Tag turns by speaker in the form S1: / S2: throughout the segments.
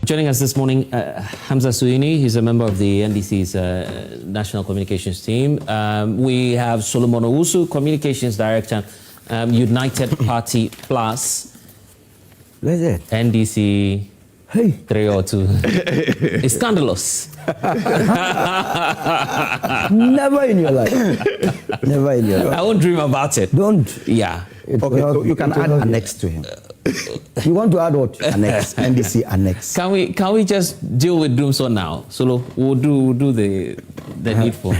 S1: Joining us this morning, Hamza Suini. He's a member of the NDC's National Communications team. We have Solomon Owusu, Communications Director, United Party Plus.
S2: Where's it?
S1: NDC.
S2: Hey.
S1: 3 or 2. It's scandalous.
S2: Never in your life. Never in your life.
S1: I won't dream about it.
S2: Don't.
S1: Yeah.
S3: Okay, so you can add annex to him.
S2: You want to add what?
S3: Annex, NDC annex.
S1: Can we just deal with Doomsday now? So we'll do the needful.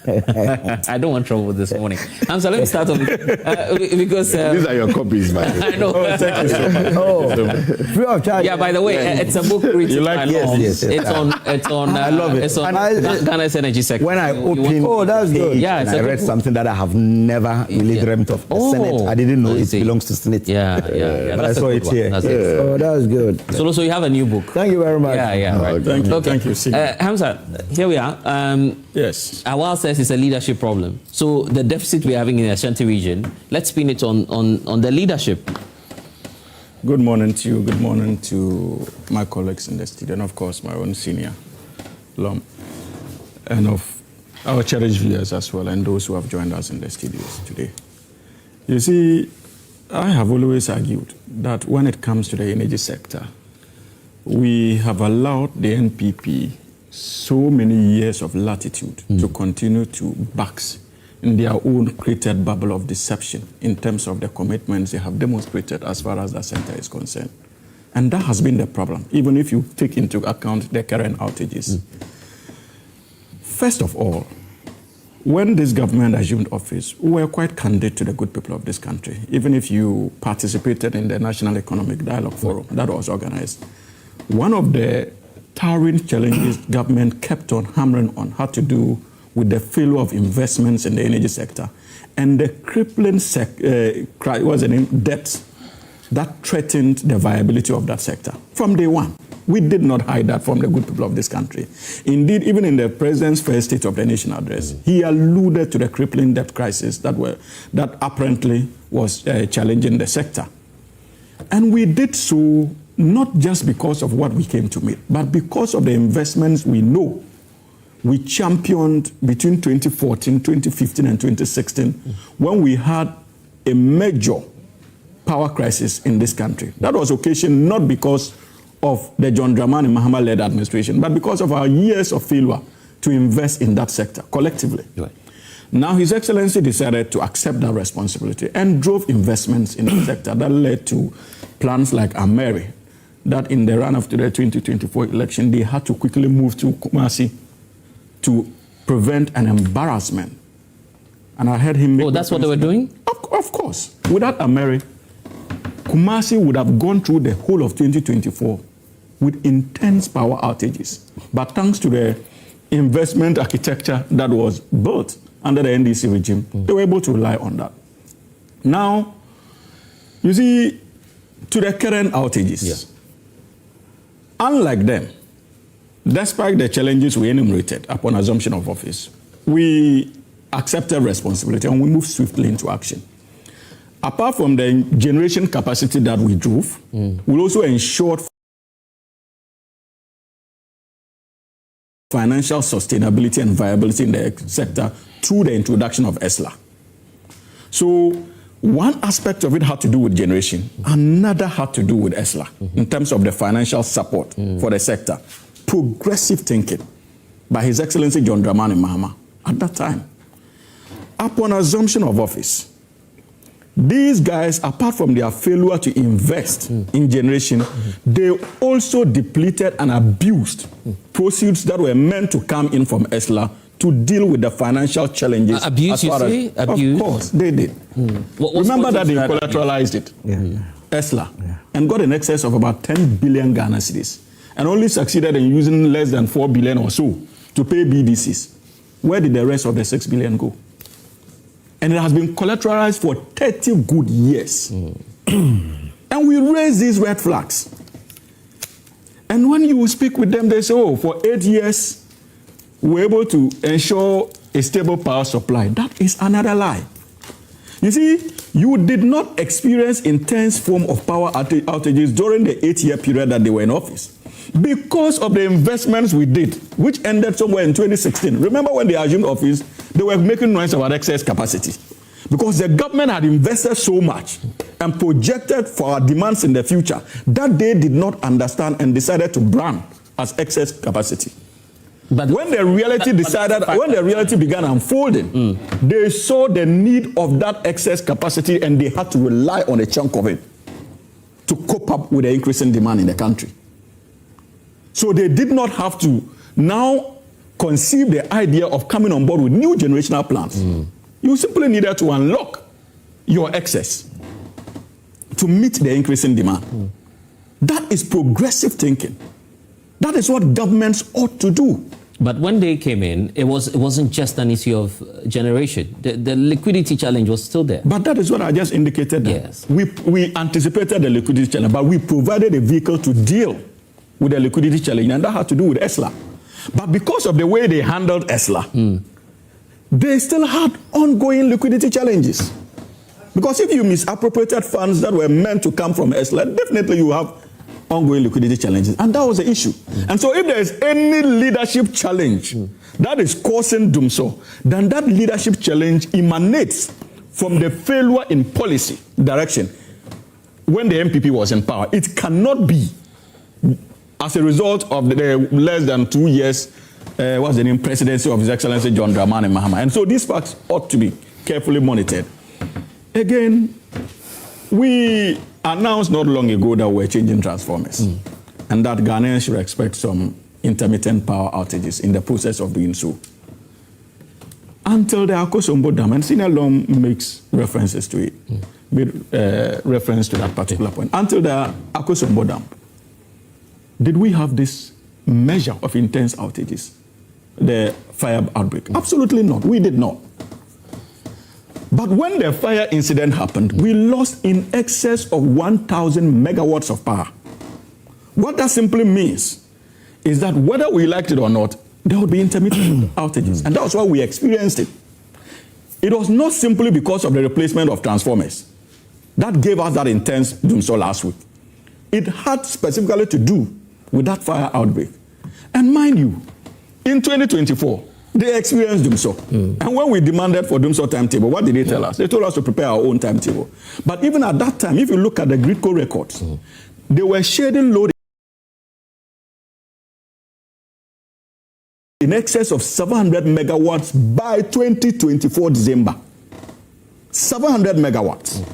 S1: I don't want trouble this morning. So let me start off because
S4: these are your copies, man.
S1: I know.
S4: Thank you so much.
S2: Free of charge.
S1: Yeah, by the way, it's a book written by
S2: yes.
S1: It's on.
S3: I love it.
S1: It's on Ghana's energy sector.
S3: When I opened,
S2: that's good.
S1: Yeah,
S3: I read something that I have never really dreamt of. The Senate. I didn't know it belongs to Senate.
S1: Yeah.
S3: But I saw it here.
S1: That's it.
S2: Oh, that's good.
S1: So you have a new book.
S2: Thank you very much.
S1: Yeah. Right.
S4: Thank you.
S1: Okay.
S4: Thank you.
S1: Hamza, here we are.
S4: Yes.
S1: Awal says it's a leadership problem. So the deficit we're having in the Ashanti region, let's spin it on the leadership.
S4: Good morning to you. Good morning to my colleagues in the studio, and of course my own senior, Lom, and of our cherished viewers as well, and those who have joined us in the studios today. You see, I have always argued that when it comes to the energy sector, we have allowed the NPP so many years of latitude to continue to box in their own created bubble of deception in terms of the commitments they have demonstrated as far as the sector is concerned. And that has been the problem, even if you take into account the current outages. First of all, when this government assumed office, we were quite candid to the good people of this country. Even if you participated in the National Economic Dialogue Forum that was organized, one of the towering challenges government kept on hammering on had to do with the failure of investments in the energy sector and the crippling debt that threatened the viability of that sector from day one. We did not hide that from the good people of this country. Indeed, even in the president's first State of the Nation address, he alluded to the crippling debt crisis that apparently was challenging the sector. And we did so not just because of what we came to meet, but because of the investments we know we championed between 2014, 2015, and 2016, when we had a major power crisis in this country. That was occasioned not because of the John Dramani Mahama-led administration, but because of our years of failure to invest in that sector collectively. Right. Now, His Excellency decided to accept that responsibility and drove investments in the sector that led to plans like Ameri, that in the run-up to the 2024 election, they had to quickly move to Kumasi to prevent an embarrassment. And I heard him make...
S1: Oh, that's what they were doing?
S4: Of course. Without Ameri, Kumasi would have gone through the whole of 2024 with intense power outages. But thanks to the investment architecture that was built under the NDC regime, they were able to rely on that. Now, you see, to the current outages, unlike them, despite the challenges we enumerated upon assumption of office, we accepted responsibility and we moved swiftly into action. Apart from the generation capacity that we drove, we also ensured financial sustainability and viability in the sector through the introduction of ESLA. So one aspect of it had to do with generation, another had to do with ESLA in terms of the financial support for the sector. Progressive thinking by His Excellency John Dramani Mahama at that time. Upon assumption of office, these guys, apart from their failure to invest in generation, they also depleted and abused proceeds that were meant to come in from ESLA to deal with the financial challenges.
S1: Abuse, you say? Abuse?
S4: Of course, they did. Remember that they collateralized it, ESLA, and got in excess of about 10 billion Ghana cedis, and only succeeded in using less than 4 billion or so to pay BDCs. Where did the rest of the 6 billion go? And it has been collateralized for 30 good years. And we raise these red flags. And when you speak with them, they say, oh, for 8 years, we're able to ensure a stable power supply. That is another lie. You see, you did not experience intense form of power outages during the 8-year period that they were in office. Because of the investments we did, which ended somewhere in 2016. Remember when they assumed office, they were making noise about excess capacity. Because the government had invested so much and projected for our demands in the future that they did not understand and decided to brand as excess capacity. But when the reality began unfolding, they saw the need of that excess capacity and they had to rely on a chunk of it to cope up with the increasing demand in the country. So they did not have to now conceive the idea of coming on board with new generational plans. You simply needed to unlock your excess to meet the increasing demand. That is progressive thinking. That is what governments ought to do.
S1: But when they came in, it wasn't just an issue of generation. The liquidity challenge was still there.
S4: But that is what I just indicated.
S1: Yes.
S4: We anticipated the liquidity challenge, but we provided a vehicle to deal with the liquidity challenge, and that had to do with ESLA. But because of the way they handled ESLA, they still had ongoing liquidity challenges. Because if you misappropriated funds that were meant to come from ESLA, definitely you have ongoing liquidity challenges. And that was the issue. And so if there is any leadership challenge that is causing doomsday, then that leadership challenge emanates from the failure in policy direction when the NPP was in power. It cannot be as a result of the less than 2 years what's the name, presidency of His Excellency John Dramani Mahama. And so these facts ought to be carefully monitored. Again, we announced not long ago that we're changing transformers and that Ghanaians should expect some intermittent power outages in the process of doing so. Until the Akosombo Dam, and Senior Lom makes references to it, reference to that particular point. Until the Akosombo Dam, did we have this measure of intense outages, the fire outbreak? Absolutely not. We did not. But when the fire incident happened, we lost in excess of 1,000 megawatts of power. What that simply means is that whether we liked it or not, there would be intermittent outages. And that's why we experienced it. It was not simply because of the replacement of transformers that gave us that intense doomsday last week. It had specifically to do with that fire outbreak. And mind you, in 2024, they experienced doomsday. And when we demanded for doomsday timetable, what did they tell us? They told us to prepare our own timetable. But even at that time, if you look at the GridCo records, they were shading load in excess of 700 megawatts by 2024 December. 700 megawatts.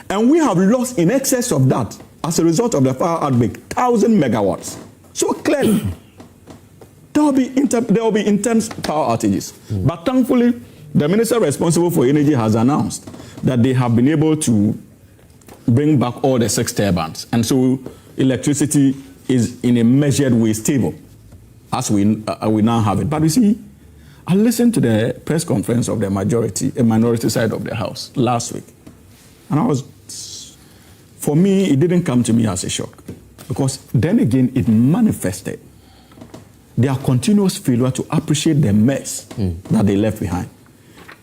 S4: And we have lost in excess of that as a result of the fire outbreak, 1,000 megawatts. So clearly, there will be intense power outages. But thankfully, the minister responsible for energy has announced that they have been able to bring back all the 6 turbines. And so electricity is in a measured way stable as we now have it. But you see, I listened to the press conference of the minority side of the House last week. And for me, it didn't come to me as a shock. Because then again, it manifested their continuous failure to appreciate the mess that they left behind.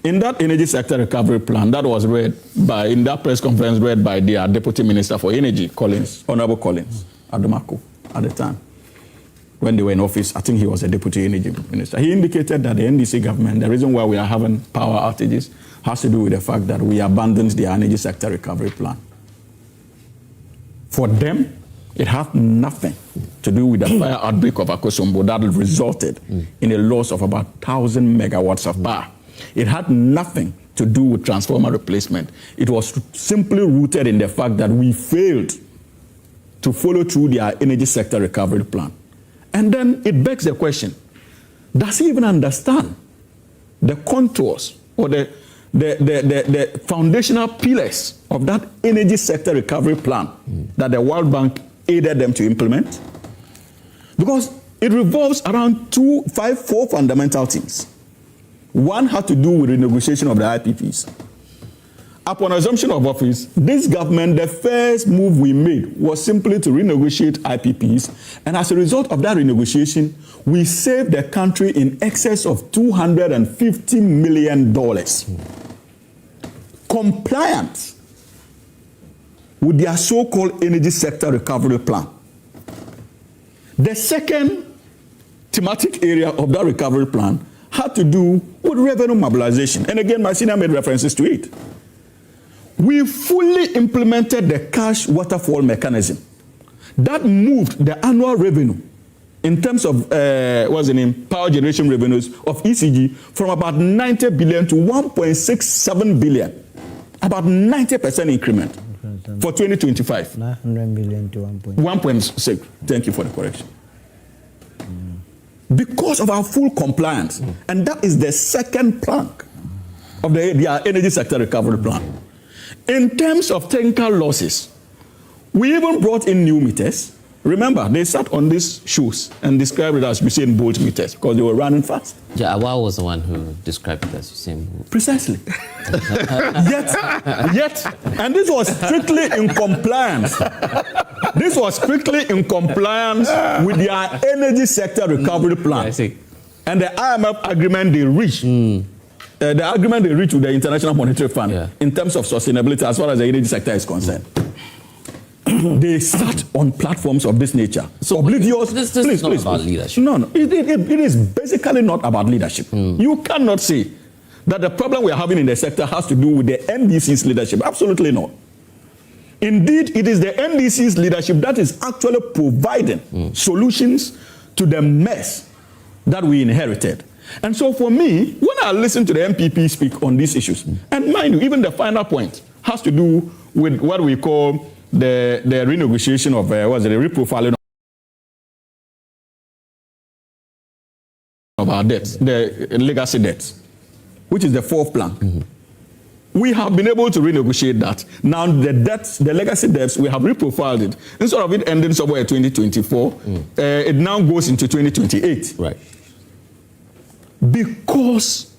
S4: In that energy sector recovery plan that was in that press conference read by their Deputy Minister for Energy, Honorable Collins Adomako, at the time, when they were in office, I think he was a Deputy Energy Minister. He indicated that the NDC government, the reason why we are having power outages has to do with the fact that we abandoned the energy sector recovery plan. For them, it had nothing to do with the fire outbreak of Akosombo that resulted in a loss of about 1,000 megawatts of power. It had nothing to do with transformer replacement. It was simply rooted in the fact that we failed to follow through their energy sector recovery plan. And then it begs the question, does he even understand the contours or the foundational pillars of that energy sector recovery plan that the World Bank aided them to implement? Because it revolves around four fundamental themes. One had to do with renegotiation of the IPPs. Upon assumption of office, this government, the first move we made was simply to renegotiate IPPs. And as a result of that renegotiation, we saved the country in excess of $250 million. Compliant with their so-called energy sector recovery plan. The second thematic area of that recovery plan had to do with revenue mobilization. And again, my senior made references to it. We fully implemented the cash waterfall mechanism that moved the annual revenue in terms of power generation revenues of ECG from about 90 billion to 1.67 billion, about 90% increment for 2025.
S2: 900 billion to
S4: 1.6. Thank you for the correction. Because of our full compliance, and that is the second plank of the energy sector recovery plan. In terms of technical losses, we even brought in new meters. Remember, they sat on these shoes and described it as Usain Bolt meters because they were running fast.
S1: Yeah, Awal was the one who described it as Usain Bolt.
S4: Precisely. yet, and this was strictly in compliance. This was strictly in compliance with their energy sector recovery plan.
S1: I see.
S4: And the IMF agreement they reached. The agreement they reached with the International Monetary Fund in terms of sustainability as far as the energy sector is concerned. They sat on platforms of this nature. So oblivious.
S1: This is not about leadership.
S4: No. It is basically not about leadership. You cannot say that the problem we are having in the sector has to do with the NDC's leadership. Absolutely not. Indeed, it is the NDC's leadership that is actually providing solutions to the mess that we inherited. And so for me, when I listen to the NPP speak on these issues, and mind you, even the final point has to do with what we call the renegotiation of, the reprofiling of our debts, the legacy debts, which is the fourth plank. We have been able to renegotiate that. Now the debts, the legacy debts, we have reprofiled it. Instead of it ending somewhere in 2024, it now goes into 2028.
S1: Right.
S4: Because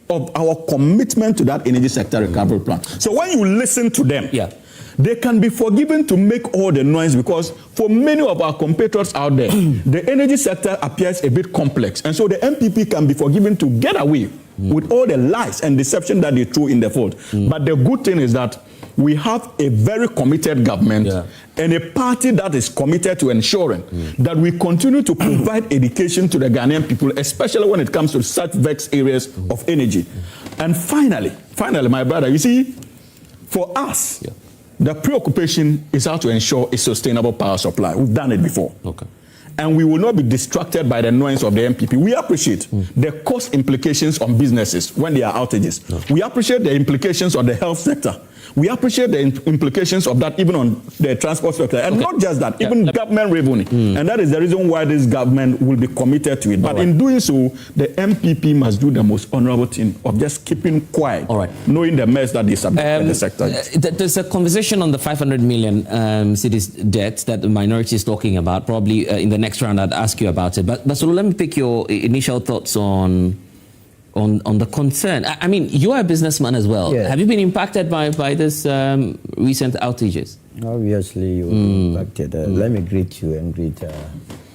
S4: of our commitment to that energy sector recovery plan. So when you listen to them, they can be forgiven to make all the noise because for many of our compatriots out there, the energy sector appears a bit complex. And so the NPP can be forgiven to get away with all the lies and deception that they throw in the fold. But the good thing is that we have a very committed government and a party that is committed to ensuring that we continue to provide education to the Ghanaian people, especially when it comes to such vexed areas of energy. And finally, my brother, you see, for us, the preoccupation is how to ensure a sustainable power supply. We've done it before.
S1: Okay.
S4: And we will not be distracted by the noise of the NPP. We appreciate the cost implications on businesses when there are outages. We appreciate the implications on the health sector. We appreciate the implications of that even on the transport sector. And not just that, even government revenue. And that is the reason why this government will be committed to it. But in doing so, the MPP must do the most honorable thing of just keeping quiet, knowing the mess that they subject the sector.
S1: There's a conversation on the 500 million cedis debt that the minority is talking about. Probably in the next round I'd ask you about it. But so let me pick your initial thoughts on the concern. I mean, you are a businessman as well. Have you been impacted by this recent outages?
S2: Obviously, you were impacted. Let me greet you and greet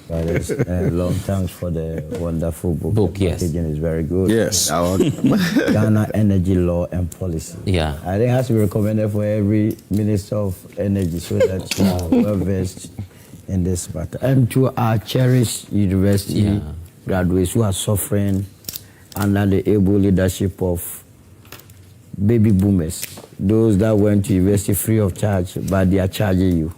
S2: brothers. Long thanks for the wonderful book.
S1: Yes.
S2: The packaging is very good.
S4: Yes.
S2: Our Ghana Energy Law and Policy.
S1: Yeah.
S2: I think it has to be recommended for every Minister of Energy so that you are well versed in this matter. And to our cherished university graduates who are suffering under the able leadership of baby boomers, those that went to university free of charge, but they are charging you.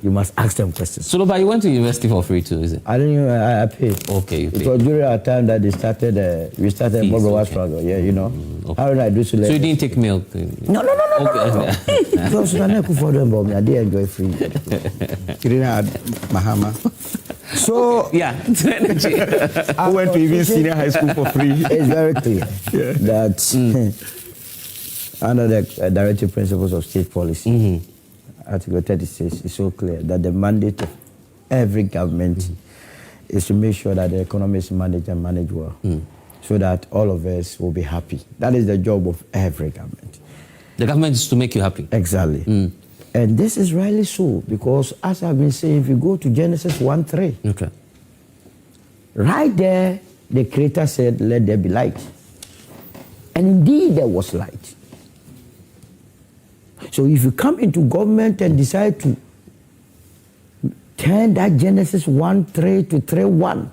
S2: You must ask them questions.
S1: So, but you went to university for free too, is it?
S2: I didn't even, I paid.
S1: Okay, you paid.
S2: It was during our time that they started, we started Bobo struggle, you know. How did I do so?
S1: So you didn't take milk?
S2: No. Because Akufo Addo and Bawumia, they enjoy free.
S3: You didn't have Mahama.
S2: So
S3: I went to even senior high school for free.
S2: It's very clear that under the directive principles of state policy, Article 36 is so clear that the mandate of every government is to make sure that the economy is managed and managed well, so that all of us will be happy. That is the job of every government.
S1: The government is to make you happy.
S2: Exactly. And this is really so, because as I've been saying, if you go to Genesis 1:3, right there, the Creator said, "Let there be light." And indeed, there was light. So if you come into government and decide to turn that Genesis 1:3 to 3:1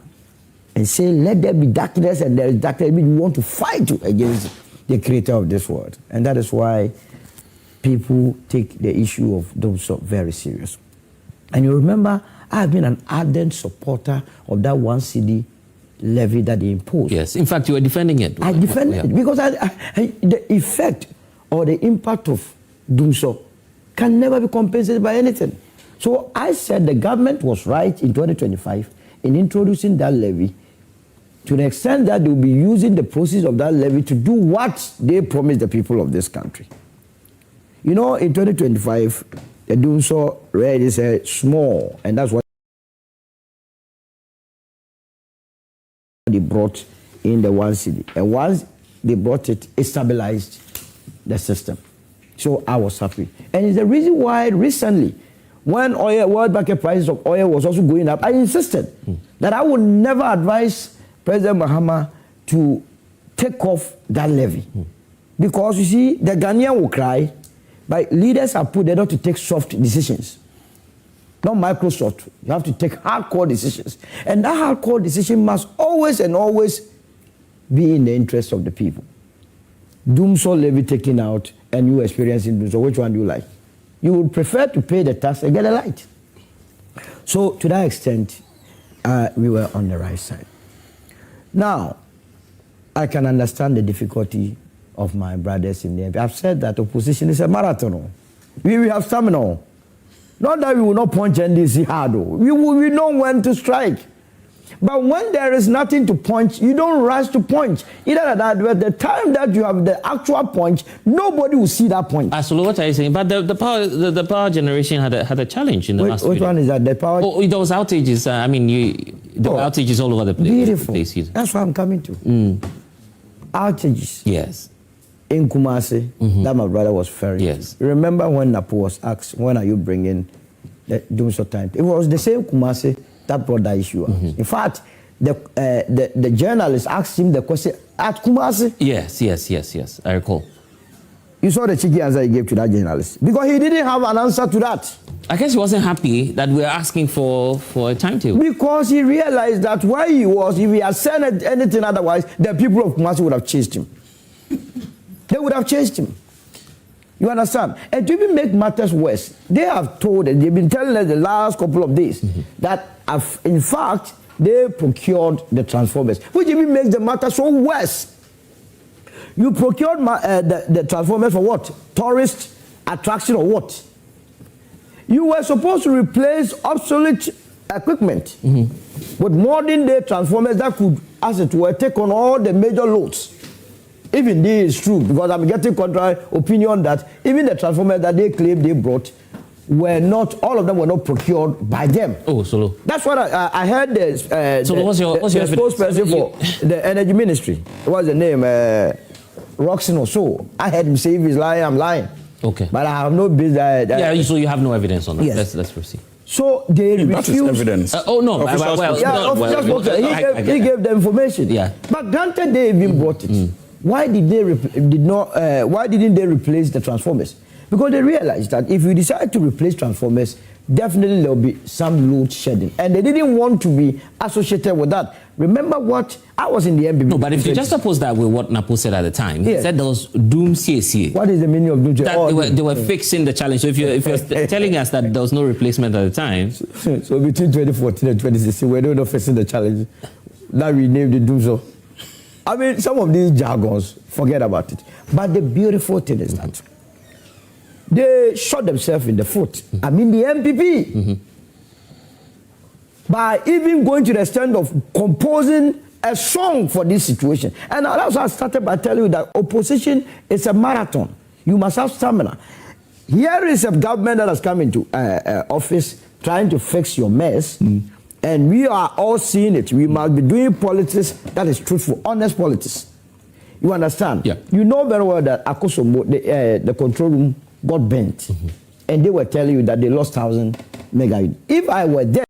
S2: and say, let there be darkness and there is darkness. We want to fight against the creator of this world. And that is why people take the issue of Dumsor very serious. And you remember, I have been an ardent supporter of that 1 cedi levy that they imposed.
S1: Yes, in fact, you were defending it.
S2: I defended it because the effect or the impact of Dumsor can never be compensated by anything. So I said the government was right in 2025 in introducing that levy to the extent that they will be using the proceeds of that levy to do what they promised the people of this country. You know, in 2025, the Dumsor rate is small, and that's what they brought in the 1 cedi. And once they brought it, it stabilized the system. So I was happy. And it's the reason why recently, when world market prices of oil was also going up, I insisted that I would never advise President Mahama to take off that levy. Because you see, the Ghanaian will cry, but leaders are put there not to take soft decisions. Not Microsoft. You have to take hardcore decisions. And that hardcore decision must always and always be in the interest of the people. Dumsor levy taken out and you experiencing Dumsor, which one do you like? You would prefer to pay the tax and get a light. So to that extent, we were on the right side. Now, I can understand the difficulty of my brothers in the NPP. I've said that opposition is a marathon. We have stamina. Not that we will not punch NDC hard. We know when to strike. But when there is nothing to punch, you don't rush to punch. Either that, but the time that you have the actual punch, nobody will see that punch.
S1: So what are you saying? But the power generation had a challenge in the last.
S2: Which one is that? The power.
S1: Oh, those outages. I mean, there were outages all over the place.
S2: Beautiful. That's what I'm coming to. Outages.
S1: Yes.
S2: In Kumasi, that my brother was ferrying.
S1: Yes.
S2: Remember when NAPO was asked, when are you bringing the Dumsor time? It was the same Kumasi that brought that issue out. In fact, the journalist asked him the question at Kumasi.
S1: Yes. I recall.
S2: You saw the cheeky answer he gave to that journalist. Because he didn't have an answer to that.
S1: I guess he wasn't happy that we were asking for a timetable.
S2: Because he realized that where he was, if he had said anything otherwise, the people of Kumasi would have chased him. They would have chased him. You understand? And to even make matters worse, they have told us, they've been telling us the last couple of days that, in fact, they procured the transformers, which even makes the matter so worse. You procured the transformers for what? Tourist attraction or what? You were supposed to replace obsolete equipment with modern day transformers that could, as it were, take on all the major loads. Even this is true, because I'm getting contrary opinion that even the transformers that they claim they brought were not, all of them were not procured by them.
S1: Oh, Solo.
S2: That's what I heard
S1: what's your
S2: spokesperson for the energy ministry. What's the name? Roxin or so. I heard him say if he's lying, I'm lying.
S1: Okay.
S2: But I have no business.
S1: So you have no evidence on that.
S2: Yes.
S1: Let's proceed.
S2: So they refused.
S4: That is evidence.
S2: He gave the information.
S1: Yeah.
S2: But granted, they even brought it. Why didn't they replace the transformers? Because they realized that if you decide to replace transformers, definitely there will be some load shedding. And they didn't want to be associated with that. Remember what? I was in the NPP.
S1: No, but if you just oppose that with what NAPO said at the time, he said there was doom CACA.
S2: What is the meaning of doom CACA?
S1: They were fixing the challenge. So if you're telling us that there was no replacement at the time.
S2: So between 2014 and 2016, we're not fixing the challenge. Now we named it Dumsor. I mean, some of these jargons, forget about it. But the beautiful thing is that they shot themselves in the foot. I mean, the NPP. By even going to the extent of composing a song for this situation. And that's why I started by telling you that opposition is a marathon. You must have stamina. Here is a government that has come into office trying to fix your mess. And we are all seeing it. We must be doing politics that is truthful, honest politics. You understand?
S1: Yeah.
S2: You know very well that Akosomo, the control room got bent. And they were telling you that they lost 1,000 megawatt. If I were there,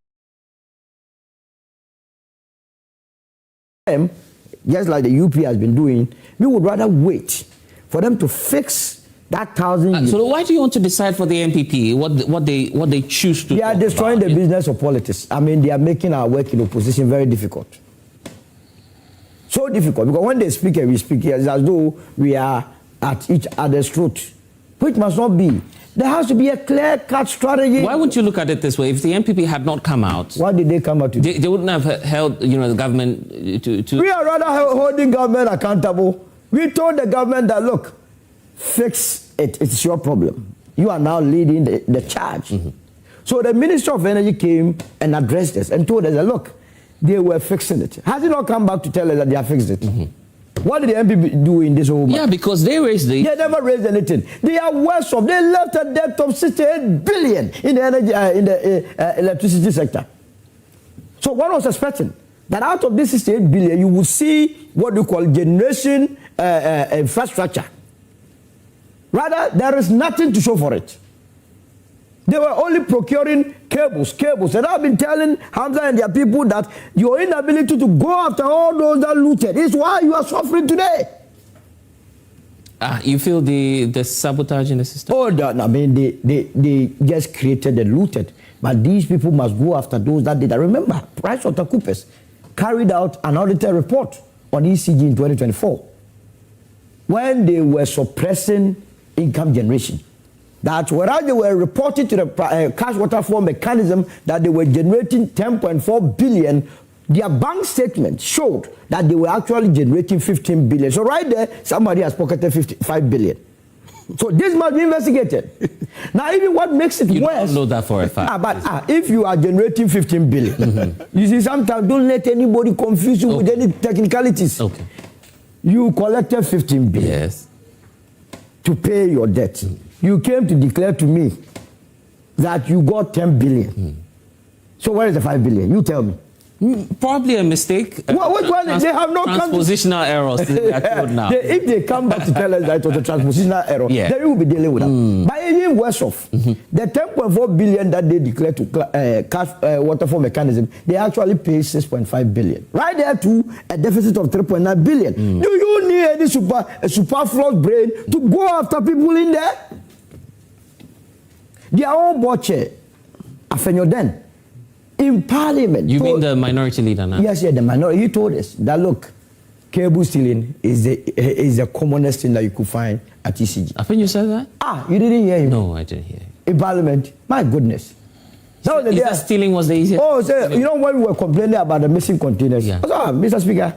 S2: just like the UP has been doing, we would rather wait for them to fix That 1,000 years.
S1: So why do you want to decide for the NPP what they choose to?
S2: They are destroying the business of politics. I mean, they are making our work in opposition very difficult. So difficult, because when they speak and we speak, it's as though we are at each other's throat, which must not be. There has to be a clear-cut strategy.
S1: Why wouldn't you look at it this way? If the NPP had not come out,
S2: why did they come out to
S1: they wouldn't have held, the government to...
S2: We are rather holding government accountable. We told the government that, look, fix it. It's your problem. You are now leading the charge. So the Minister of Energy came and addressed us and told us that, look, they were fixing it. Has he not come back to tell us that they have fixed it? What did the NPP do in this whole matter?
S1: Yeah, because they raised the...
S2: They never raised anything. They are worse off. They left a debt of 68 billion in the energy, in the electricity sector. So one was expecting that out of this 68 billion, you would see what you call generation infrastructure. Rather, there is nothing to show for it. They were only procuring cables. And I've been telling Hamza and their people that your inability to go after all those that looted is why you are suffering today.
S1: You feel the sabotage in the system?
S2: Oh, I mean, they just created the looted. But these people must go after those that did. I remember, PricewaterhouseCoopers carried out an auditor report on ECG in 2024 when they were suppressing income generation. That whereas they were reporting to the cash waterfall mechanism that they were generating 10.4 billion, their bank statement showed that they were actually generating 15 billion. So right there, somebody has pocketed 55 billion. So this must be investigated. Now, even what makes it worse... You
S1: don't know that for a fact.
S2: But if you are generating 15 billion, you see, sometimes don't let anybody confuse you with any technicalities.
S1: Okay.
S2: You collected 15 billion.
S1: Yes.
S2: To pay your debt. You came to declare to me that you got 10 billion. So where is the 5 billion? You tell me.
S1: Probably a mistake.
S2: Well, which one? They have no
S1: transpositional errors now.
S2: If they come back to tell us that it was a transpositional error, then we will be dealing with that. But even worse off, the 10.4 billion that they declared to cash waterfall mechanism, they actually pay 6.5 billion. Right there to a deficit of 3.9 billion. Do you need any superfluous brain to go after people in there? They are all Boakye Agyarko in Parliament.
S1: You mean the minority leader now?
S2: Yes, the minority. He told us that, look, cable stealing is the commonest thing that you could find at ECG.
S1: I think you said that?
S2: You didn't hear him?
S1: No, I didn't hear him.
S2: In Parliament? My goodness.
S1: That stealing was the easiest?
S2: Oh, so, you know when we were complaining about the missing containers?
S1: Yeah.
S2: Mr. Speaker,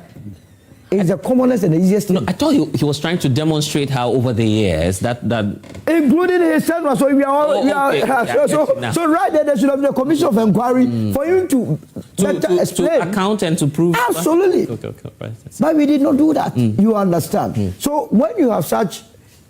S2: it's the commonest and the easiest thing.
S1: No, I thought he was trying to demonstrate how over the years that
S2: including his son. So we are all so right there should have been a commission of inquiry for him to explain.
S1: To account and to prove.
S2: Absolutely.
S1: Okay, right.
S2: But we did not do that. You understand? So when you have such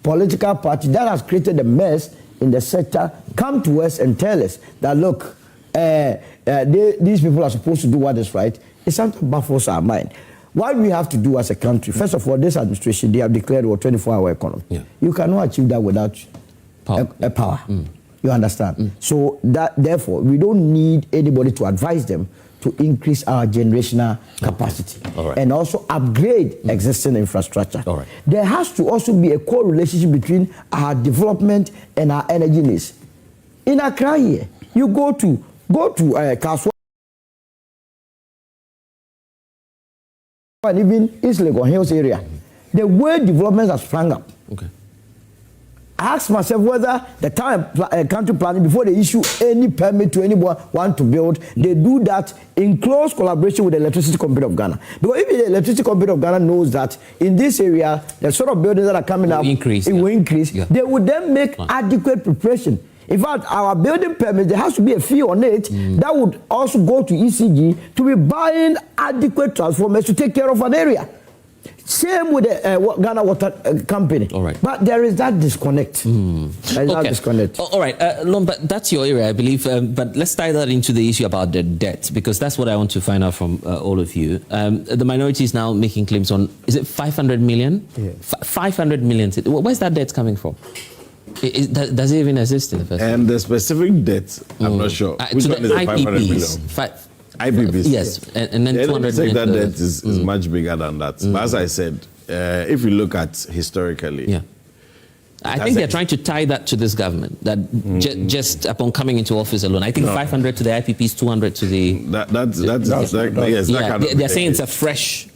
S2: political party that has created a mess in the sector, come to us and tell us that, look, these people are supposed to do what is right. It sometimes baffles our mind. What we have to do as a country, first of all, this administration, they have declared a 24-hour economy. Yeah. You cannot achieve that without power. You understand? So therefore, we don't need anybody to advise them to increase our generational capacity and also upgrade existing infrastructure. There has to also be a correlation between our development and our energy needs. In Accra here, you go to Kaswa, and even East Legon Hills area, the way developments have sprung up. I asked myself whether the country planning, before they issue any permit to anyone want to build, they do that in close collaboration with the Electricity Company of Ghana. Because if the Electricity Company of Ghana knows that in this area, the sort of buildings that are coming up, it will increase, they would then make adequate preparation. In fact, our building permit, there has to be a fee on it that would also go to ECG to be buying adequate transformers to take care of an area. Same with the Ghana Water Company. But there is that disconnect. That disconnect.
S1: All right, but that's your area, I believe. But let's tie that into the issue about the debt, because that's what I want to find out from all of you. The minority is now making claims on, is it 500 million? Yeah. 500 million. Where's that debt coming from? Does it even exist in the first place?
S3: And the specific debt, I'm not sure. Which one is the 500 million? IPPs.
S1: Yes, and then 200 million.
S3: That debt is much bigger than that. But as I said, if you look at historically,
S1: I think they're trying to tie that to this government, that just upon coming into office alone. I think 500 to the IPPs, 200 to the... They're saying it's a fresh...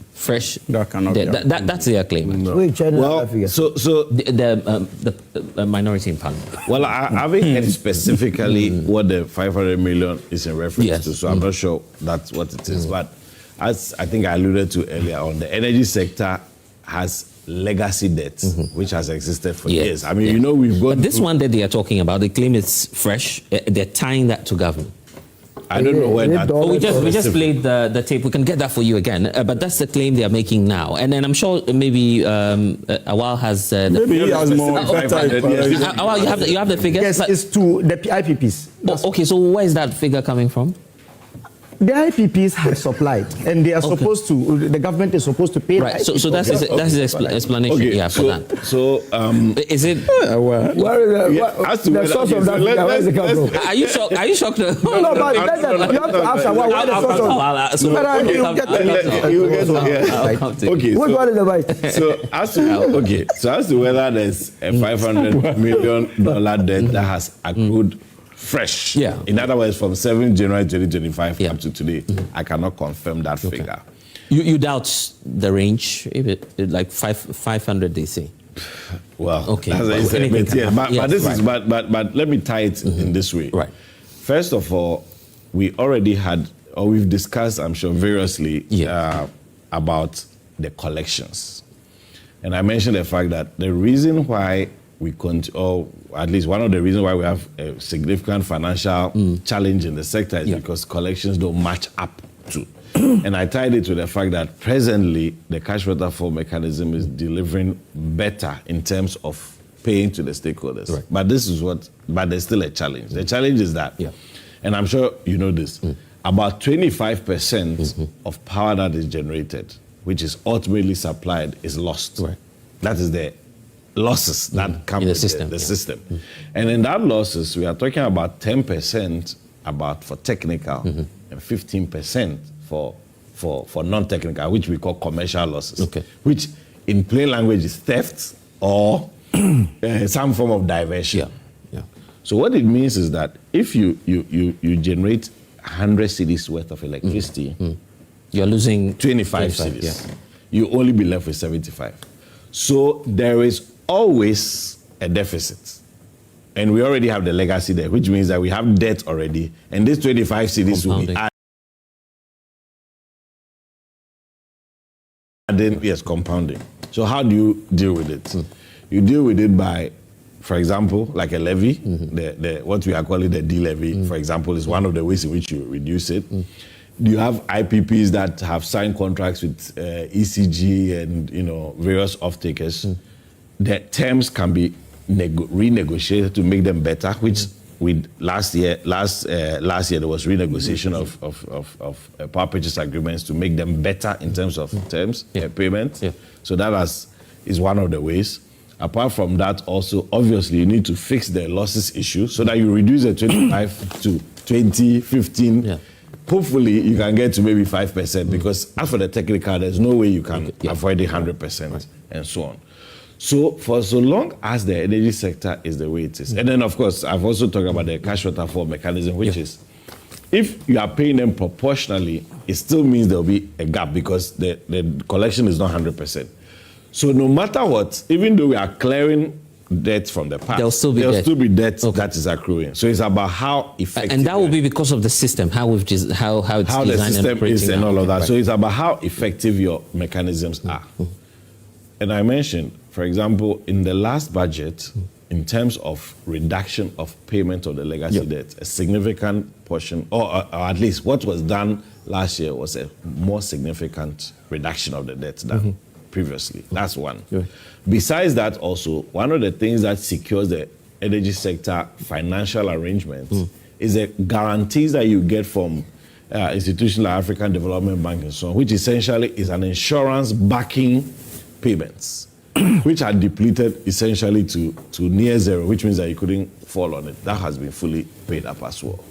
S4: That cannot be.
S1: That's their claim.
S3: No. Well, so
S1: the minority in parliament.
S3: Well, I haven't heard specifically what the 500 million is in reference to, so I'm not sure that's what it is. But as I think I alluded to earlier on, the energy sector has legacy debt, which has existed for years. I mean, we've got...
S1: But this one that they are talking about, they claim it's fresh. They're tying that to government.
S3: I don't know where that...
S1: we just played the tape. We can get that for you again. But that's the claim they are making now. And then I'm sure maybe Awal has...
S4: maybe he has more.
S1: Awal, you have the figure?
S5: Yes, it's to the IPPs.
S1: Okay, so where is that figure coming from?
S5: The IPPs have supplied, and they are supposed to. The government is supposed to pay.
S1: Right. So that's his explanation. For that.
S3: So
S1: is it?
S5: Where is the source of that figure? Where is it coming from?
S1: Are you shocked? Are you shocked?
S5: No, but you have to ask where the source of.
S3: Okay.
S5: Which one is the right?
S3: So as to whether there's a $500 million debt that has accrued fresh. In other words, from 7 January 2025 up to today, I cannot confirm that figure.
S1: You doubt the range, if it like 500, they say.
S3: Well, but let me tie it in this way.
S1: Right.
S3: First of all, we already had, or we've discussed, I'm sure, variously about the collections, and I mentioned the fact that the reason why or at least one of the reasons why we have a significant financial challenge in the sector is because collections don't match up to. And I tied it to the fact that presently the cash waterfall mechanism is delivering better in terms of paying to the stakeholders. Right. But there's still a challenge. The challenge is that, and I'm sure you know this, about 25% of power that is generated, which is ultimately supplied, is lost. Right. That is the losses that come in the system. And in that losses, we are talking about 10% for technical and 15% for non-technical, which we call commercial losses, which in plain language is theft or some form of diversion. So what it means is that if you generate 100 cedis worth of electricity,
S1: you're losing
S3: 25 cedis. You only be left with 75. So there is always a deficit. And we already have the legacy there, which means that we have debt already. And this 25 cedis will be adding, compounding. So how do you deal with it? You deal with it by, for example, like a levy, what we are calling the D-levy, for example, is one of the ways in which you reduce it. You have IPPs that have signed contracts with ECG and various off-takers. The terms can be renegotiated to make them better, which last year there was renegotiation of power purchase agreements to make them better in terms of terms, payment. So that is one of the ways. Apart from that, also, obviously, you need to fix the losses issue so that you reduce the 25 to 20, 15. Hopefully, you can get to maybe 5%, because as for the technical, there's no way you can avoid it 100% and so on. So for so long as the energy sector is the way it is, and then of course I've also talked about the cash waterfall mechanism, which is if you are paying them proportionally, it still means there will be a gap because the collection is not 100%. So no matter what, even though we are clearing debt from the past, there'll still be debt that is accruing. So it's about how effective,
S1: and that will be because of the system, how it's designed,
S3: the system is, and all of that. Right. So it's about how effective your mechanisms are. And I mentioned, for example, in the last budget, in terms of reduction of payment of the legacy debt, a significant portion, or at least what was done last year was a more significant reduction of the debt than previously. That's one. Besides that, also, one of the things that secures the energy sector financial arrangements is the guarantees that you get from institutions like African Development Bank and so on, which essentially is an insurance backing payments, which are depleted essentially to near zero, which means that you couldn't fall on it. That has been fully paid up as well.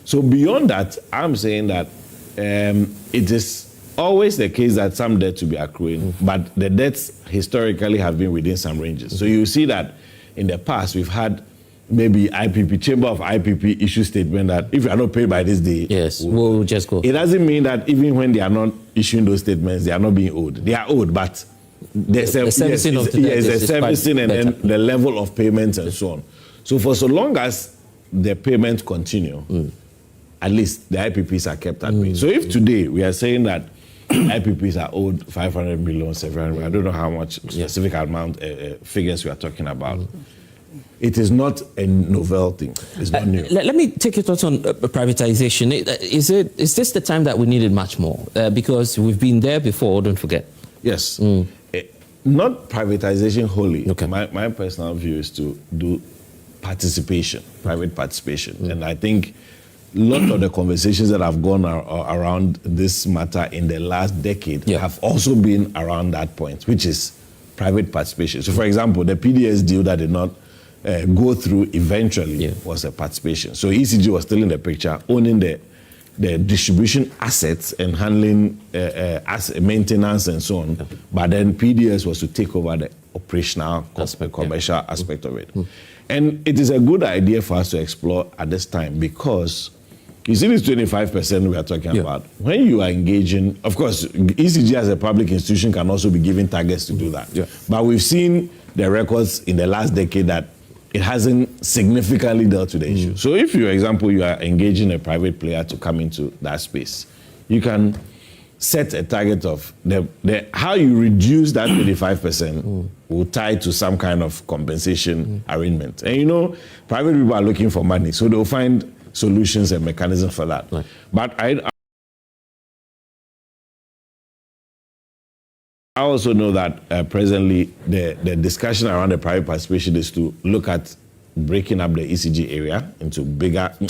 S3: So beyond that, I'm saying that it is always the case that some debt to be accruing, but the debts historically have been within some ranges. So you see that in the past we've had maybe IPP, Chamber of IPP issue statement that if you are not paid by this day,
S1: yes, we'll just go.
S3: It doesn't mean that even when they are not issuing those statements, they are not being owed. They are owed, but the servicing
S1: of the debt is
S3: servicing and then the level of payments and so on. So for so long as the payments continue, at least the IPPs are kept at bay. So if today we are saying that IPPs are owed 500 million, 700 million, I don't know how much specific amount figures we are talking about. It is not a novel thing. It's not new.
S1: Let me take your thoughts on privatization. Is this the time that we needed much more? Because we've been there before, don't forget.
S3: Yes. Not privatization wholly.
S1: Okay.
S3: My personal view is to do participation, private participation. And I think a lot of the conversations that have gone around this matter in the last decade have also been around that point, which is private participation. So, for example, the PDS deal that did not go through eventually was a participation. So ECG was still in the picture, owning the distribution assets and handling maintenance and so on. But then PDS was to take over the operational, commercial aspect of it. And it is a good idea for us to explore at this time because you see this 25% we are talking about. When you are engaging, of course, ECG as a public institution can also be given targets to do that. But we've seen the records in the last decade that it hasn't significantly dealt with the issue. So if, for example, you are engaging a private player to come into that space, you can set a target of how you reduce that 25% will tie to some kind of compensation arrangement. And you know, private people are looking for money, so they'll find solutions and mechanisms for that. Right. But I also know that presently the discussion around the private participation is to look at breaking up the ECG area into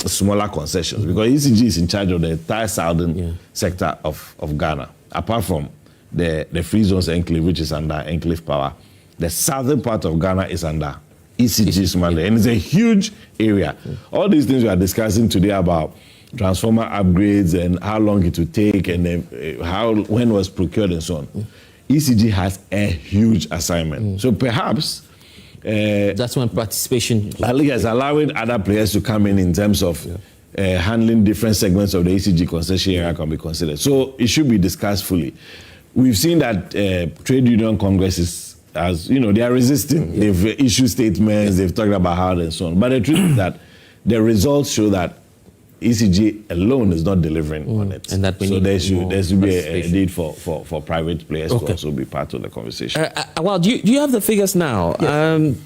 S3: smaller concessions because ECG is in charge of the entire southern sector of Ghana. Apart from the Free Zones Enclave, which is under Enclave Power, the southern part of Ghana is under ECG's mandate, and it's a huge area. All these things we are discussing today about transformer upgrades and how long it would take and when was procured and so on. ECG has a huge assignment. So perhaps
S1: that's when participation
S3: is allowing other players to come in terms of handling different segments of the ECG concession area can be considered. So it should be discussed fully. We've seen that trade union congresses, as you know, they are resisting. They've issued statements, they've talked about how and so on. But the truth is that the results show that ECG alone is not delivering on it. And that there should be a need for private players to also be part of the conversation.
S1: Well, do you have the figures now?
S5: Yes.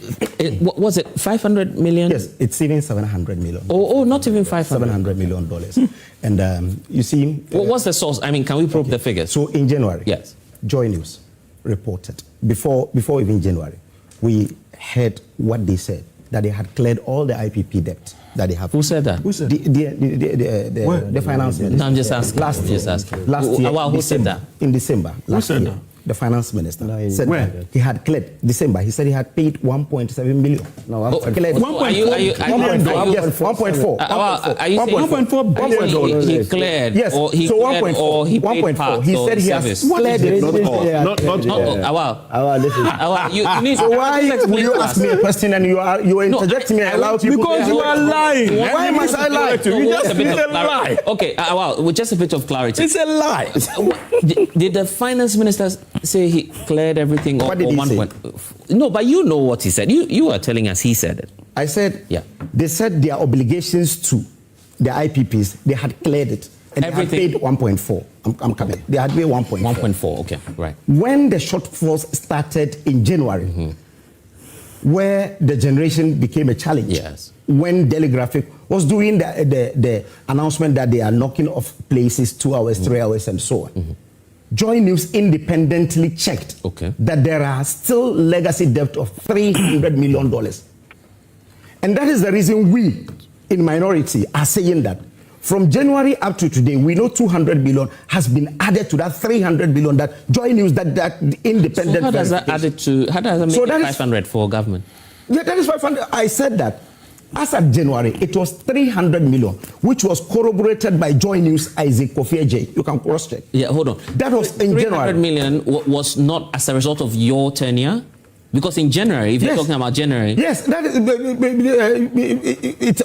S1: What was it, 500 million?
S5: Yes, it's even 700 million.
S1: Oh, not even 500.
S5: $700 million. And you see...
S1: What's the source? I mean, can we probe the figures?
S5: So in January,
S1: yes,
S5: Joy News reported, before even January, we heard what they said, that they had cleared all the IPP debt that they have.
S1: Who said that?
S5: Who said the finance minister.
S1: No, I'm just asking.
S5: Last year.
S1: Who said that?
S5: In December. Last year. The finance minister said that he had cleared December. He said he had paid 1.7 million. No, cleared 1.4.
S1: Are you saying
S5: 1.4 billion?
S1: He cleared?
S5: Yes.
S1: Or he
S5: so
S1: cleared, or he paid part?
S5: He said he has cleared it.
S3: Not all.
S1: Awal, you need.
S5: So why will you ask me a question and you interject me and allow people?
S4: Because you are lying.
S5: Why must I lie?
S4: You just need a lie.
S1: Okay, Awal, with just a bit of clarity.
S4: It's a lie.
S1: Did the finance minister say he cleared everything?
S5: What did he say?
S1: No, but you know what he said. You are telling us he said it.
S5: I said, they said their obligations to the IPPs, they had cleared it. And everything. They had paid 1.4. I'm coming. They had paid 1.4.
S1: 1.4, okay, right.
S5: When the shortfalls started in January, where the generation became a challenge, when Telegraphic was doing the announcement that they are knocking off places 2 hours, 3 hours, and so on. Joy News independently checked that there are still legacy debt of $300 million. And that is the reason we, in minority, are saying that from January up to today, we know 200 billion has been added to that 300 billion that Joy News, that independent.
S1: So how does that add it to, how does that make it 500 for government?
S5: Yeah, that is 500. I said that. As at January, it was 300 million, which was corroborated by Joy News Isaac Kofi Addo. You can cross-check.
S1: Yeah, hold on.
S5: That was in January.
S1: 300 million was not as a result of your tenure? Because in January, if you're talking about January...
S5: Yes, that is...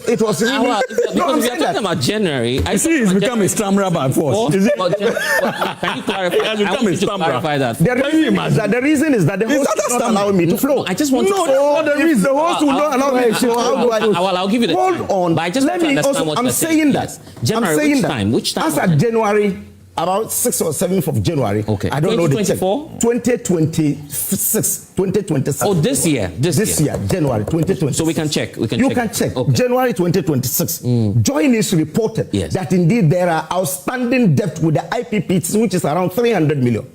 S5: It was...
S1: Because if you're talking about January...
S4: I see it's become a stammerer by force. Is it?
S1: Can you clarify?
S4: It has become a stammerer.
S1: Clarify that.
S5: The reason is that the host is not allowing me to flow.
S1: No, I just want to...
S5: No, the reason the host will not allow me to flow. How do I...
S1: I'll give you the
S5: Hold
S1: time.
S5: on.
S1: But I just want to understand what
S5: I'm
S1: you're
S5: saying that.
S1: Yes. January, which time?
S5: As at January... About 6th or 7th of January.
S1: Okay.
S5: I don't know the check.
S1: 2026?
S5: 2026.
S1: Oh, this year.
S5: This year, January 2026.
S1: So we can check. You
S5: can check. Okay. January 2026. Joinees reported that indeed there are outstanding debt with the IPPs, which is around 300 million.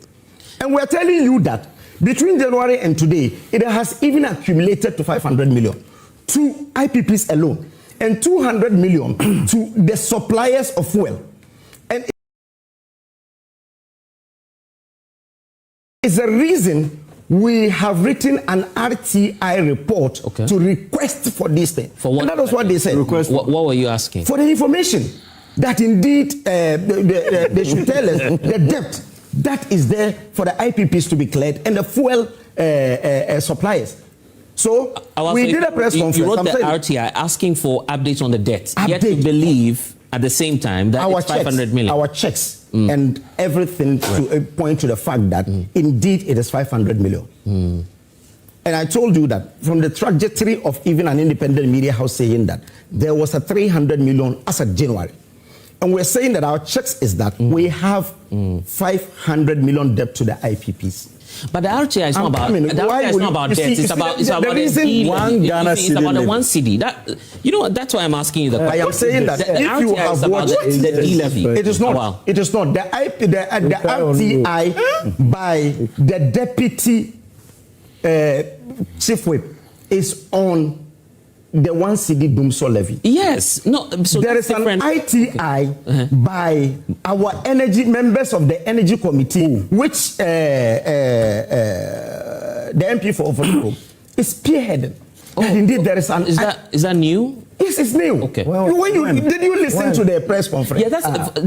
S5: And we're telling you that between January and today, it has even accumulated to 500 million to IPPs alone and 200 million to the suppliers of fuel. And it's the reason we have written an RTI report to request for this thing.
S1: For what?
S5: And that was what they said.
S1: What were you asking?
S5: For the information that indeed they should tell us the debt that is there for the IPPs to be cleared and the fuel suppliers. So we did a press conference.
S1: You wrote the RTI asking for updates on the debt. Yet you believe at the same time that it's 500 million.
S5: Our checks and everything to point to the fact that indeed it is 500 million. And I told you that from the trajectory of even an independent media house saying that there was a 300 million as of January. And we're saying that our checks is that we have 500 million debt to the IPPs.
S1: But the RTI is not about debt. It's about the
S4: one Ghana
S1: it's about the one city. That's why I'm asking you the question.
S5: I am saying that
S1: the
S5: if you have watched
S1: the D-levy.
S5: It is not. It is not. The RTI by the deputy chief whip is on the 1 cedi Dumso levy.
S1: Yes. No. So
S5: there is an ITI by our energy members of the energy committee, which the MP for Overlook is spearheaded. And indeed, there is an.
S1: Is that new?
S5: Yes, it's new.
S1: Okay.
S5: Well, did you listen to the press conference?
S1: Yeah,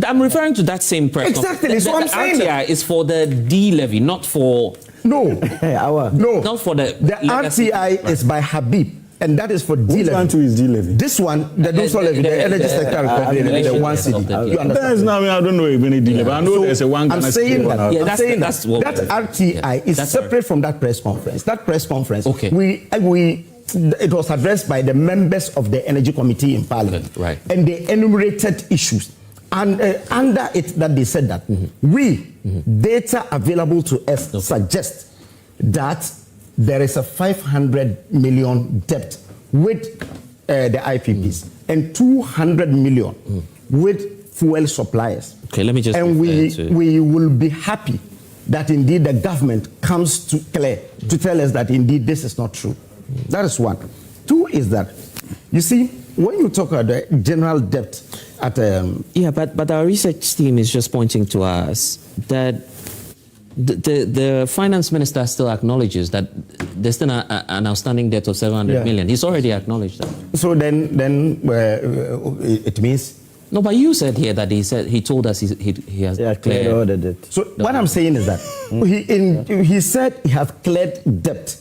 S1: I'm referring to that same press conference.
S5: Exactly. So I'm saying
S1: RTI is for the D levy, not for.
S5: No.
S1: Not for the.
S5: The RTI is by Habib. And that is for D levy.
S4: Which one is D levy?
S5: This one, the Dumso levy, the energy sector recovery, the 1 cedi. You understand?
S4: I don't know if any D levy. I know there's a one.
S5: I'm saying that.
S1: I'm saying that
S5: RTI is separate from that press conference. That press conference, it was addressed by the members of the energy committee in Parliament, and they enumerated issues. And under it, that they said that data available to us suggest that there is a 500 million debt with the IPPs and 200 million with fuel suppliers.
S1: Okay, let me just.
S5: And we will be happy that indeed the government comes to clear to tell us that indeed this is not true. That is one. Two is that, you see, when you talk about the general debt at
S1: but our research team is just pointing to us that the finance minister still acknowledges that there's still an outstanding debt of 700 million. He's already acknowledged that.
S5: So then it means.
S1: No, but you said here that he told us he has cleared
S2: all the debt.
S5: So what I'm saying is that he said he has cleared debt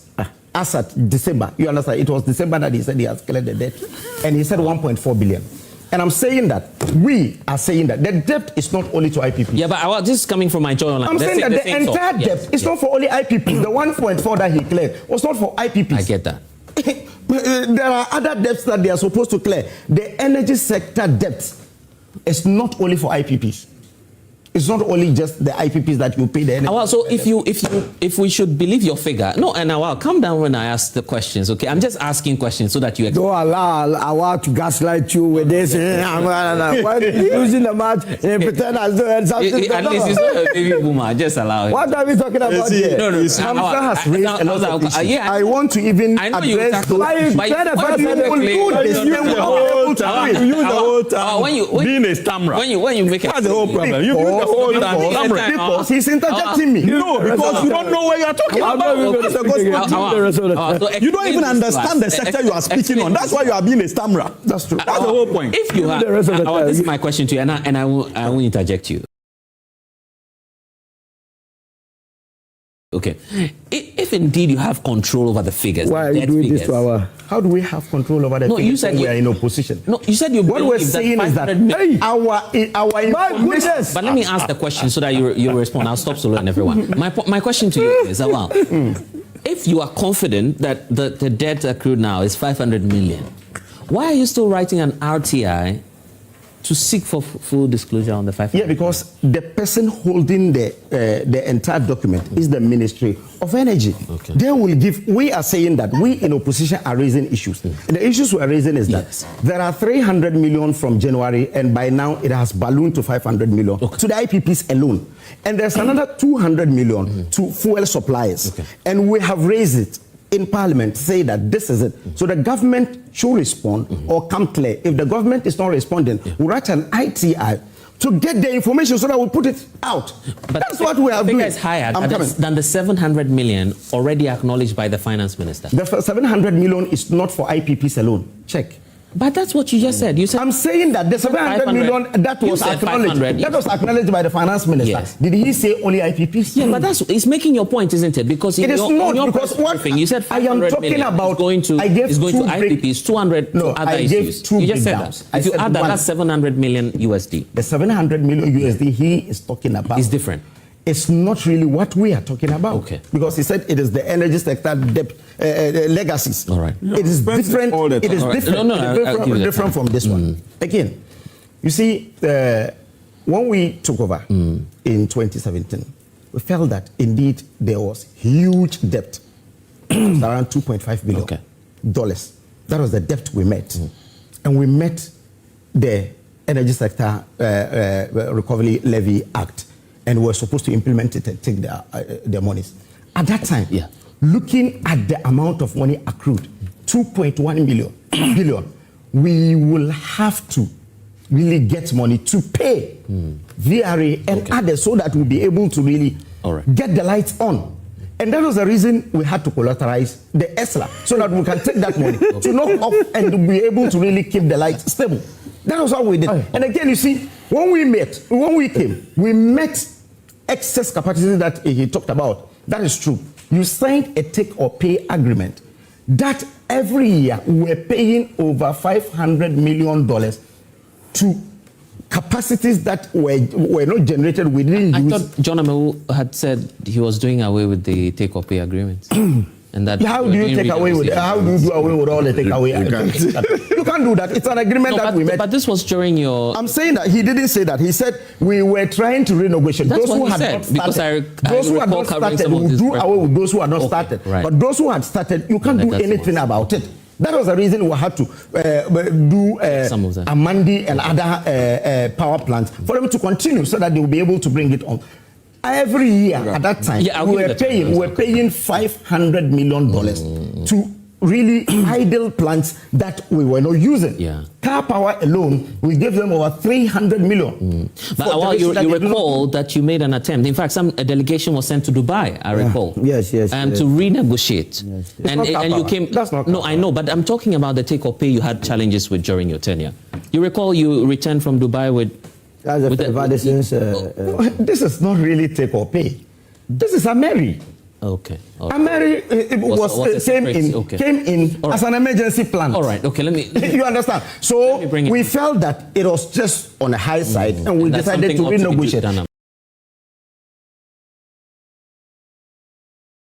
S5: as at December. You understand? It was December that he said he has cleared the debt, and he said 1.4 billion. And I'm saying that we are saying that the debt is not only to IPP.
S1: Yeah, but this is coming from my journal.
S5: I'm saying that the entire debt is not for only IPP. The 1.4 that he cleared was not for IPP.
S1: I get that.
S5: There are other debts that they are supposed to clear. The energy sector debt is not only for IPPs. It's not only just the IPPs that you pay the energy.
S1: Awal, so if we should believe your figure, no, and Awal, come down when I ask the questions, okay? I'm just asking questions so that you.
S2: Don't allow Awal to gaslight you with this. Using the match and pretend as though something.
S1: At least it's not a baby boomer. Just allow it.
S2: What are we talking about here?
S1: No.
S5: Hamza has raised a lot of issues.
S1: Yeah,
S5: I want to even address those.
S4: You use the whole time. Being a stammerer.
S1: When you make it.
S4: That's the whole problem. You use the whole time.
S5: Because he's interjecting me.
S4: No, because you don't know what you're talking about. You don't even understand the sector you are speaking on. That's why you are being a stammerer.
S5: That's true.
S4: That's the whole point.
S1: If you have, this is my question to you, and I will interject you. Okay. If indeed you have control over the figures,
S2: why are you doing this to our?
S5: How do we have control over the figures?
S1: You said
S5: we are in opposition.
S1: No, you said you
S5: what we're saying is that our information.
S1: But let me ask the question so that you respond. I'll stop soloing everyone. My question to you is, Awal, if you are confident that the debt accrued now is 500 million, why are you still writing an RTI to seek for full disclosure on the 500?
S5: Yeah, because the person holding the entire document is the Ministry of Energy.
S1: Okay.
S5: They will give. We are saying that we in opposition are raising issues. And the issues we are raising is that there are 300 million from January, and by now it has ballooned to 500 million to the IPPs alone. And there's another 200 million to fuel suppliers. Okay. And we have raised it in Parliament, say that this is it. So the government should respond or come clear. If the government is not responding, we write an ITI to get the information so that we put it out. But that's what we are doing.
S1: The figure is higher than the 700 million already acknowledged by the finance minister.
S5: The 700 million is not for IPPs alone. Check.
S1: But that's what you just said. You said
S5: I'm saying that the 700 million that was acknowledged by the finance minister. Yes. Did he say only IPPs?
S1: Yeah, but it's making your point, isn't it? Because
S5: it is not, because what
S1: you said 500 million
S5: about
S1: is going to IPPs, 200 to other issues. You just said that. If you add that, that's 700 million USD.
S5: The 700 million USD he is talking about
S1: is different.
S5: It's not really what we are talking about.
S1: Okay.
S5: Because he said it is the energy sector debt legacies.
S1: All right.
S5: It is different. It is different, different from this one. Again, you see, when we took over in 2017, we felt that indeed there was huge debt, around $2.5 billion dollars. That was the debt we met, and we met the Energy Sector Recovery Levy Act. And we're supposed to implement it and take their monies. At that time, looking at the amount of money accrued, 2.1 billion, we will have to really get money to pay VRA and others so that we'll be able to really get the lights on. And that was the reason we had to collateralize the ESLA so that we can take that money to knock off and be able to really keep the lights stable. That was what we did. And again, you see, when we came, we met excess capacity that he talked about. That is true. You signed a take or pay agreement that every year we're paying over $500 million to capacities that were not generated within use.
S1: I thought John Amewu had said he was doing away with the take or pay agreements. And that
S5: how do you take away with how do you do away with all the take away? You can't do that. It's an agreement that we made.
S1: But this was during your.
S5: I'm saying that he didn't say that. He said we were trying to renegotiate.
S1: That's
S5: those
S1: what
S5: who
S1: he
S5: had
S1: said,
S5: not started,
S1: because
S5: those who had not started will do away with those who had not started.
S1: Right.
S5: But those who had started, you can't do anything about it. That was the reason we had to do Amandi and other power plants for them to continue so that they will be able to bring it on. Every year at that time, we were paying $500 million to really idle plants that we were not using. Car power alone, we gave them over $300 million.
S1: But Awal, you recall that you made an attempt. In fact, a delegation was sent to Dubai, I recall.
S2: Yes.
S1: To renegotiate.
S2: Yes.
S1: And you came.
S5: That's not.
S1: No, I know, but I'm talking about the take or pay you had challenges with during your tenure. You recall you returned from Dubai with.
S5: This is not really take or pay. This is a Mary.
S1: Okay.
S5: A Mary came in as an emergency plan.
S1: All right. Okay. Let me.
S5: You understand? So we felt that it was just on a high side, and we decided to renegotiate.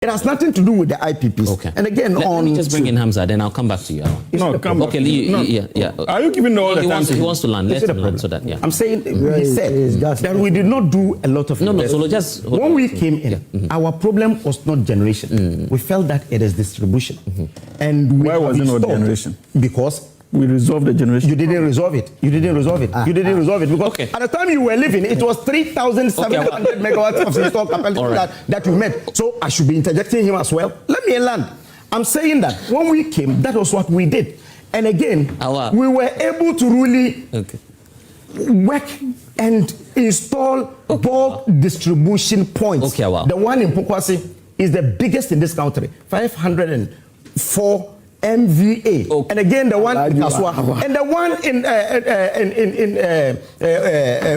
S5: It has nothing to do with the IPPs.
S1: Okay.
S5: And again,
S1: let me just bring in Hamza, then I'll come back to you.
S4: No, come back.
S1: Okay. Yeah.
S4: Are you giving all the time?
S1: He wants to learn. Let him learn so that. Yeah.
S5: I'm saying he said that we did not do a lot of.
S1: No. So just
S5: when we came in, our problem was not generation. We felt that it is distribution. And
S4: why was it not generation?
S5: Because
S4: we resolved the generation.
S5: You didn't resolve it. You didn't resolve it. Because at the time you were living, it was 3,700 megawatts of installed capacity that you met. So I should be interjecting him as well. Let me land. I'm saying that when we came, that was what we did. And again, we were able to really work and install bulk distribution points. The one in Pokwasi is the biggest in this country. 504 MVA,
S1: Okay.
S5: and again the one in Kaswa, and the one in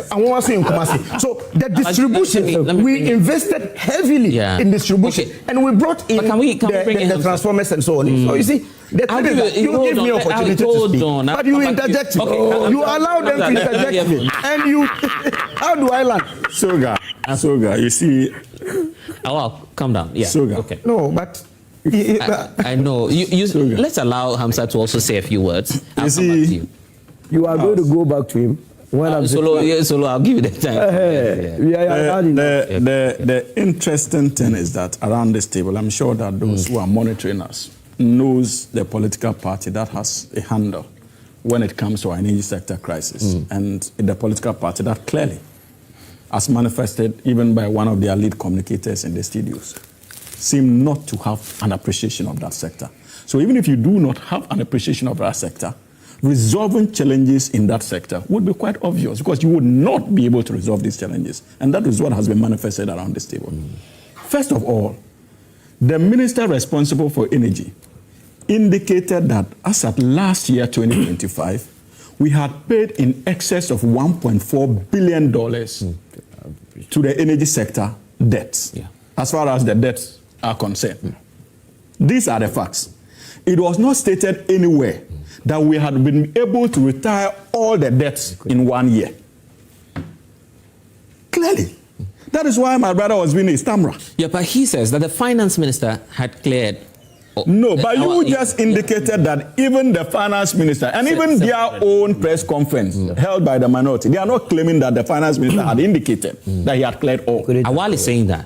S5: Awosu in Kumasi. So the distribution, we invested heavily in distribution, and we brought in the transformers and so on. So you see, the thing is that you give me opportunity to speak, but you interject. You allow them to interject me, and you. How do I land?
S4: Soga, you see.
S1: Awal, calm down. Yeah.
S4: Soga.
S1: Okay.
S5: No, but.
S1: I know. Let's allow Hamza to also say a few words. I'll come back to you.
S2: You are going to go back to him. When
S1: Solo, I'll give you the time.
S4: The interesting thing is that around this table, I'm sure that those who are monitoring us knows the political party that has a handle when it comes to our energy sector crisis, and the political party that clearly, as manifested even by one of their lead communicators in the studios, seem not to have an appreciation of that sector. So even if you do not have an appreciation of that sector, resolving challenges in that sector would be quite obvious, because you would not be able to resolve these challenges. And that is what has been manifested around this table. First of all, the minister responsible for energy indicated that as at last year, 2025, we had paid in excess of $1.4 billion to the energy sector debts, as far as the debts are concerned. These are the facts. It was not stated anywhere that we had been able to retire all the debts in 1 year. Clearly. That is why my brother was being a stammerer.
S1: Yeah, but he says that the finance minister had cleared.
S4: No, but you just indicated that even the finance minister and even their own press conference held by the minority, they are not claiming that the finance minister had indicated that he had cleared all.
S1: Awal is saying that.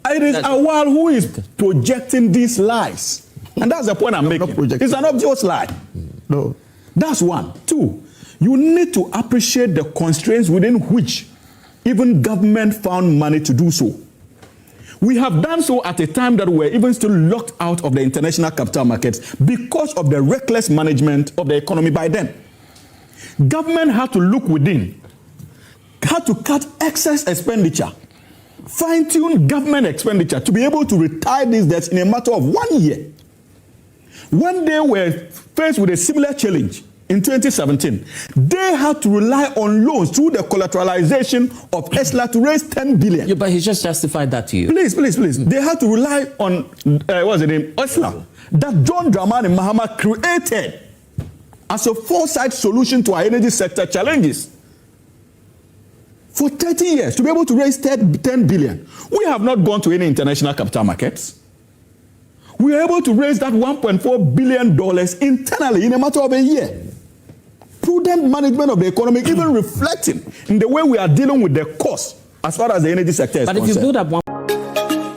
S4: It is Awal who is projecting these lies. And that's the point I'm making. It's an obvious lie.
S5: No.
S4: That's one. Two, you need to appreciate the constraints within which even government found money to do so. We have done so at a time that we're even still locked out of the international capital markets because of the reckless management of the economy by then. Government had to look within, had to cut excess expenditure, fine-tune government expenditure to be able to retire these debts in a matter of 1 year. When they were faced with a similar challenge in 2017, they had to rely on loans through the collateralization of ESLA to raise 10 billion.
S1: Yeah, but he just justified that to you.
S4: Please. They had to rely on, what's the name? ESLA, that John Dramani Mahama created as a foresight solution to our energy sector challenges. For 30 years, to be able to raise 10 billion. We have not gone to any international capital markets. We were able to raise that $1.4 billion internally in a matter of a year. Prudent management of the economy, even reflecting in the way we are dealing with the cost as far as the energy sector is concerned.
S1: But if you build up one...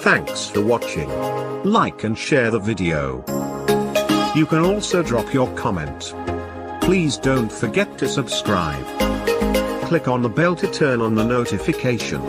S6: Thanks for watching. Like and share the video. You can also drop your comment. Please don't forget to subscribe. Click on the bell to turn on the notification.